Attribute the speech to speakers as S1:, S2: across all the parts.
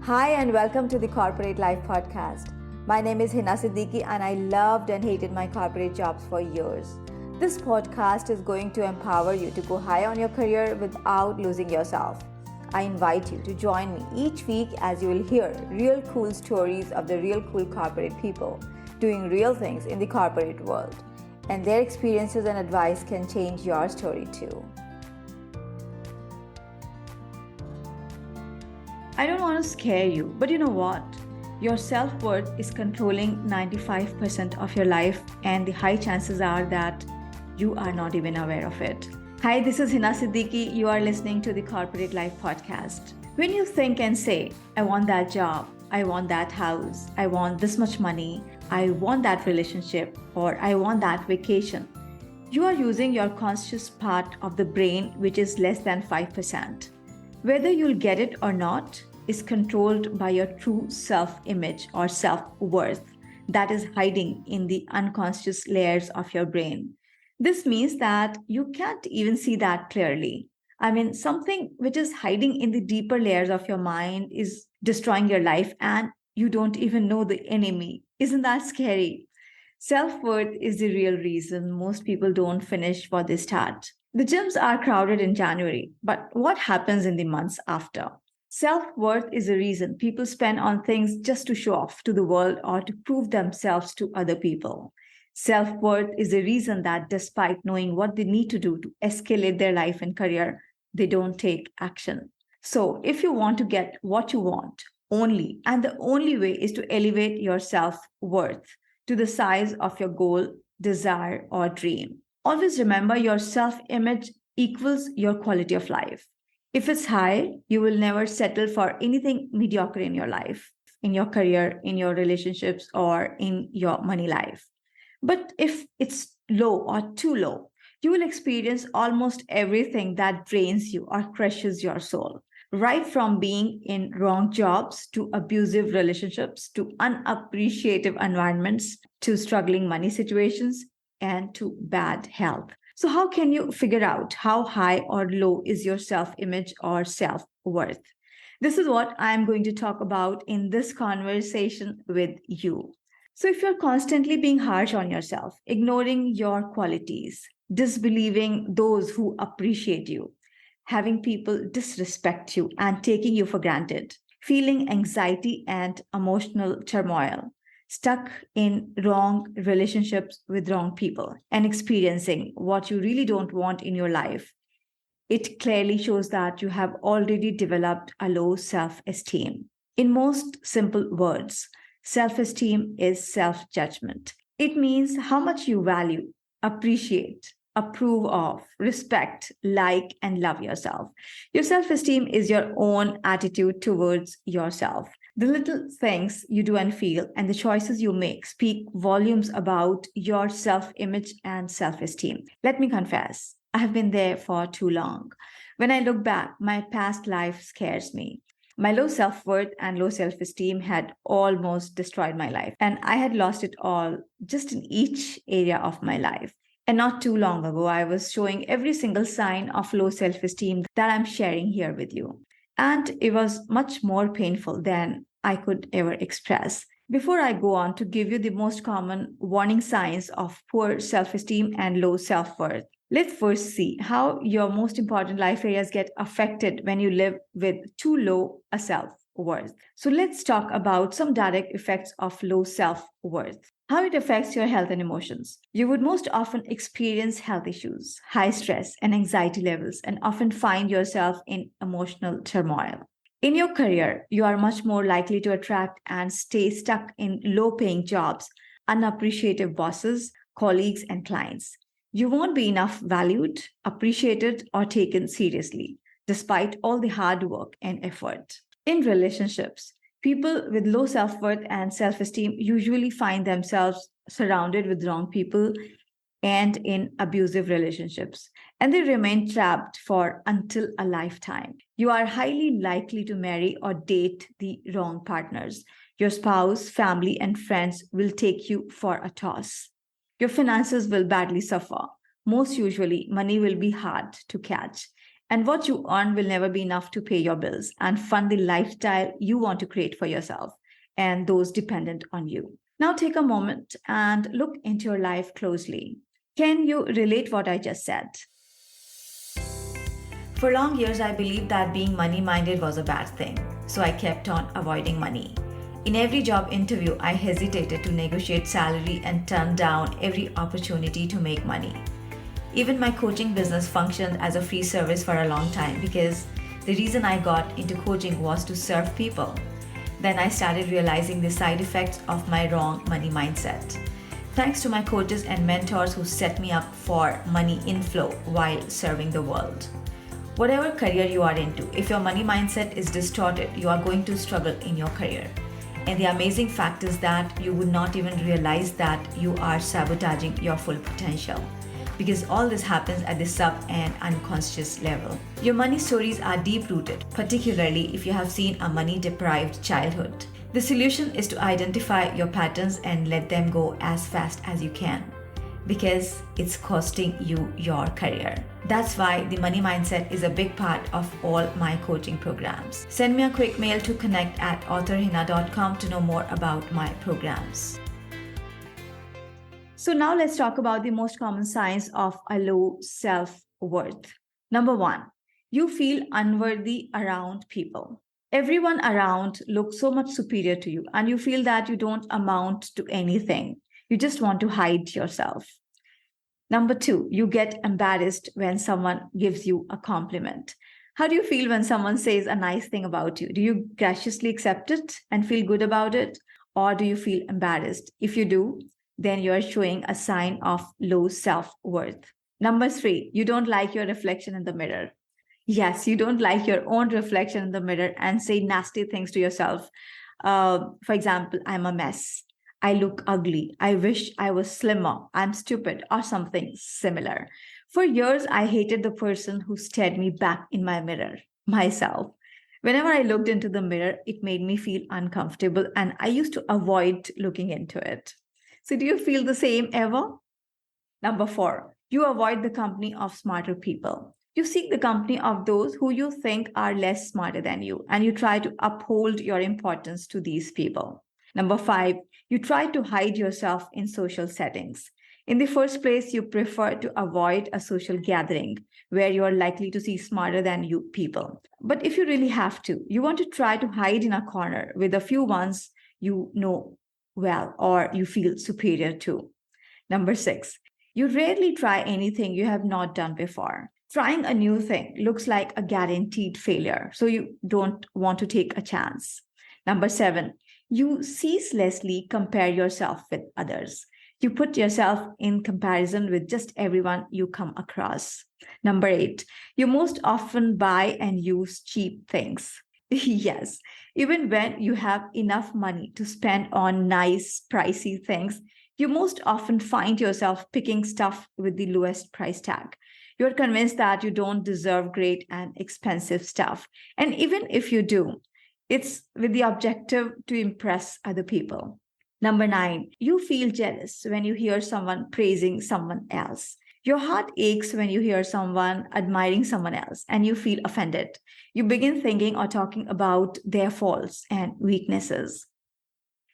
S1: Hi and welcome to the Corporate Life Podcast. My name is Hina Siddiqui and I loved and hated my corporate jobs for years. This podcast is going to empower you to go high on your career without losing yourself. I invite you to join me each week as you will hear real cool stories of the real cool corporate people doing real things in the corporate world. And their experiences and advice can change your story too. I don't want to scare you, but you know what? Your self-worth is controlling 95% of your life, and the high chances are that you are not even aware of it. Hi, this is Hina Siddiqui. You are listening to the Corporate Life Podcast. When you think and say, I want that job, I want that house, I want this much money, I want that relationship, or I want that vacation, you are using your conscious part of the brain, which is less than 5%. Whether you'll get it or not is controlled by your true self-image or self-worth that is hiding in the unconscious layers of your brain. This means that you can't even see that clearly. Something which is hiding in the deeper layers of your mind is destroying your life and you don't even know the enemy. Isn't that scary? Self-worth is the real reason most people don't finish what they start. The gyms are crowded in January, but what happens in the months after? Self-worth is the reason people spend on things just to show off to the world or to prove themselves to other people. Self-worth is the reason that despite knowing what they need to do to escalate their life and career, they don't take action. So if you want to get what you want, the only way is to elevate your self-worth to the size of your goal, desire, or dream. Always remember your self-image equals your quality of life. If it's high, you will never settle for anything mediocre in your life, in your career, in your relationships, or in your money life. But if it's low or too low, you will experience almost everything that drains you or crushes your soul. Right from being in wrong jobs to abusive relationships to unappreciative environments to struggling money situations and to bad health. So, how can you figure out how high or low is your self image or self worth? This is what I'm going to talk about in this conversation with you. So, if you're constantly being harsh on yourself, ignoring your qualities, disbelieving those who appreciate you, having people disrespect you and taking you for granted, feeling anxiety and emotional turmoil, stuck in wrong relationships with wrong people, and experiencing what you really don't want in your life, it clearly shows that you have already developed a low self esteem. In most simple words, self esteem is self judgment. It means how much you value, appreciate, approve of, respect, like, and love yourself. Your self esteem is your own attitude towards yourself. The little things you do and feel and the choices you make speak volumes about your self image and self esteem. Let me confess, I have been there for too long. When I look back, my past life scares me. My low self worth and low self esteem had almost destroyed my life, and I had lost it all just in each area of my life. And not too long ago, I was showing every single sign of low self esteem that I'm sharing here with you. And it was much more painful than I could ever express. Before I go on to give you the most common warning signs of poor self esteem and low self worth, let's first see how your most important life areas get affected when you live with too low a self worth. So let's talk about some direct effects of low self worth. How it affects your health and emotions. You would most often experience health issues, high stress and anxiety levels, and often find yourself in emotional turmoil. In your career, you are much more likely to attract and stay stuck in low paying jobs, unappreciative bosses, colleagues, and clients. You won't be enough valued, appreciated, or taken seriously, despite all the hard work and effort. In relationships, people with low self worth and self esteem usually find themselves surrounded with wrong people and in abusive relationships, and they remain trapped for until a lifetime. You are highly likely to marry or date the wrong partners. Your spouse, family, and friends will take you for a toss. Your finances will badly suffer. Most usually, money will be hard to catch, And what you earn will never be enough to pay your bills and fund the lifestyle you want to create for yourself and those dependent on you. Now take a moment and look into your life closely. Can you relate what I just said? For long years, I believed that being money minded was a bad thing, so I kept on avoiding money. In every job interview, I hesitated to negotiate salary and turned down every opportunity to make money. Even my coaching business functioned as a free service for a long time because the reason I got into coaching was to serve people. Then I started realizing the side effects of my wrong money mindset. Thanks to my coaches and mentors who set me up for money inflow while serving the world. Whatever career you are into, if your money mindset is distorted, you are going to struggle in your career. And the amazing fact is that you would not even realize that you are sabotaging your full potential, because all this happens at the sub and unconscious level. Your money stories are deep rooted, particularly if you have seen a money deprived childhood. The solution is to identify your patterns and let them go as fast as you can, because it's costing you your career. That's why the money mindset is a big part of all my coaching programs. Send me a quick mail to connect@authorhina.com to know more about my programs. So now let's talk about the most common signs of a low self-worth. Number one, you feel unworthy around people. Everyone around looks so much superior to you, and you feel that you don't amount to anything. You just want to hide yourself. Number two, you get embarrassed when someone gives you a compliment. How do you feel when someone says a nice thing about you? Do you graciously accept it and feel good about it? Or do you feel embarrassed? If you do, then you're showing a sign of low self-worth. Number three, you don't like your reflection in the mirror. Yes, you don't like your own reflection in the mirror and say nasty things to yourself. For example, I'm a mess. I look ugly. I wish I was slimmer. I'm stupid, or something similar. For years, I hated the person who stared me back in my mirror, myself. Whenever I looked into the mirror, it made me feel uncomfortable, and I used to avoid looking into it. So, do you feel the same ever? Number four, you avoid the company of smarter people. You seek the company of those who you think are less smarter than you, and you try to uphold your importance to these people. Number five, you try to hide yourself in social settings. In the first place, you prefer to avoid a social gathering where you are likely to see smarter than you people. But if you really have to, you want to try to hide in a corner with a few ones you know well or you feel superior to. Number six, you rarely try anything you have not done before. Trying a new thing looks like a guaranteed failure, so you don't want to take a chance. Number seven, you ceaselessly compare yourself with others. You put yourself in comparison with just everyone you come across. Number eight, you most often buy and use cheap things. Yes, even when you have enough money to spend on nice, pricey things, you most often find yourself picking stuff with the lowest price tag. You're convinced that you don't deserve great and expensive stuff. And even if you do, it's with the objective to impress other people. Number nine, you feel jealous when you hear someone praising someone else. Your heart aches when you hear someone admiring someone else and you feel offended. You begin thinking or talking about their faults and weaknesses.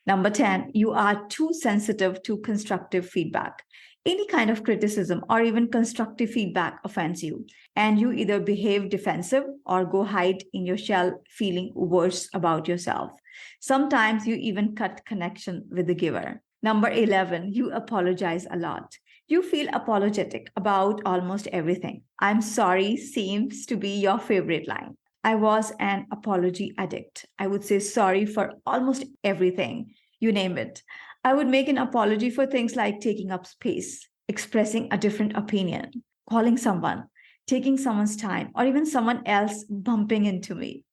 S1: Number 10, you are too sensitive to constructive feedback. Any kind of criticism or even constructive feedback offends you, and you either behave defensive or go hide in your shell feeling worse about yourself. Sometimes you even cut connection with the giver. Number 11, you apologize a lot. You feel apologetic about almost everything. I'm sorry seems to be your favorite line. I was an apology addict. I would say sorry for almost everything, you name it. I would make an apology for things like taking up space, expressing a different opinion, calling someone, taking someone's time, or even someone else bumping into me.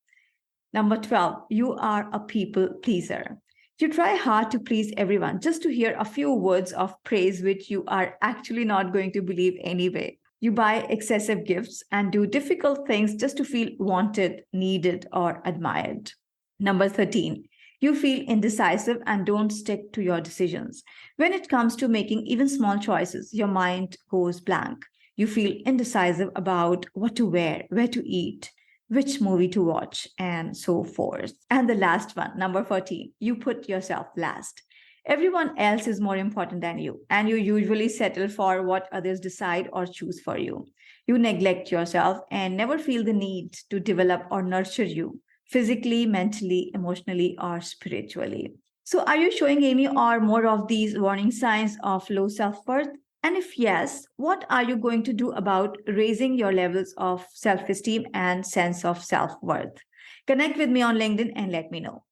S1: Number 12, you are a people pleaser. You try hard to please everyone just to hear a few words of praise, which you are actually not going to believe anyway. You buy excessive gifts and do difficult things just to feel wanted, needed, or admired. Number 13, you feel indecisive and don't stick to your decisions. When it comes to making even small choices, your mind goes blank. You feel indecisive about what to wear, where to eat, which movie to watch, and so forth. And the last one, number 14, you put yourself last. Everyone else is more important than you, and you usually settle for what others decide or choose for you. You neglect yourself and never feel the need to develop or nurture you physically, mentally, emotionally, or spiritually. So, are you showing any or more of these warning signs of low self worth? And if yes, what are you going to do about raising your levels of self esteem and sense of self worth? Connect with me on LinkedIn and let me know.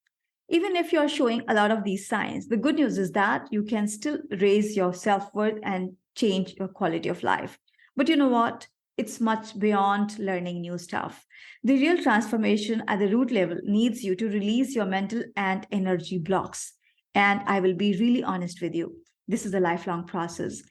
S1: Even if you're showing a lot of these signs, the good news is that you can still raise your self worth and change your quality of life. But you know what? It's much beyond learning new stuff. The real transformation at the root level needs you to release your mental and energy blocks. And I will be really honest with you. This is a lifelong process.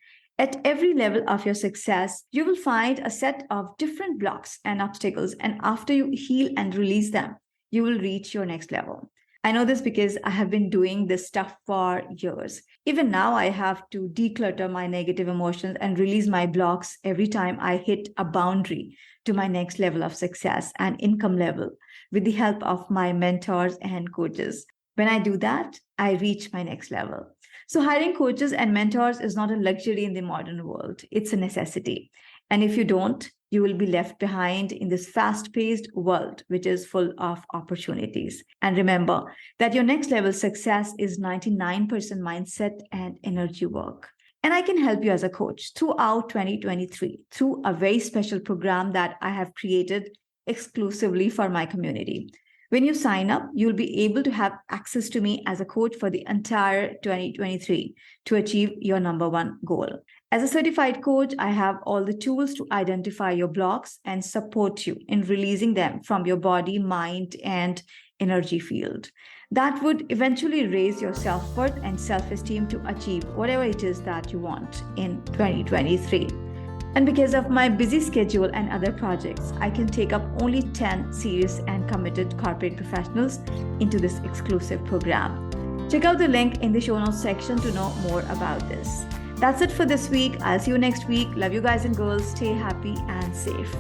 S1: At every level of your success, you will find a set of different blocks and obstacles. And after you heal and release them, you will reach your next level. I know this because I have been doing this stuff for years. Even now, I have to declutter my negative emotions and release my blocks every time I hit a boundary to my next level of success and income level with the help of my mentors and coaches. When I do that, I reach my next level. So, hiring coaches and mentors is not a luxury in the modern world, it's a necessity. And if you don't, you will be left behind in this fast paced world, which is full of opportunities. And remember that your next level success is 99% mindset and energy work. And I can help you as a coach throughout 2023 through a very special program that I have created exclusively for my community. When you sign up, you'll be able to have access to me as a coach for the entire 2023 to achieve your number one goal. As a certified coach, I have all the tools to identify your blocks and support you in releasing them from your body, mind, and energy field. That would eventually raise your self worth and self esteem to achieve whatever it is that you want in 2023. And because of my busy schedule and other projects, I can take up only 10 serious and committed corporate professionals into this exclusive program. Check out the link in the show notes section to know more about this. That's it for this week. I'll see you next week. Love you guys and girls. Stay happy and safe.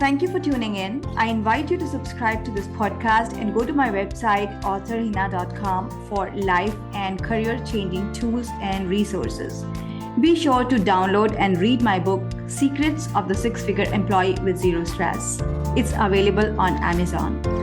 S1: Thank you for tuning in. I invite you to subscribe to this podcast and go to my website, authorhina.com, for life and career-changing tools and resources. Be sure to download and read my book, Secrets of the Six-Figure Employee with Zero Stress. It's available on Amazon.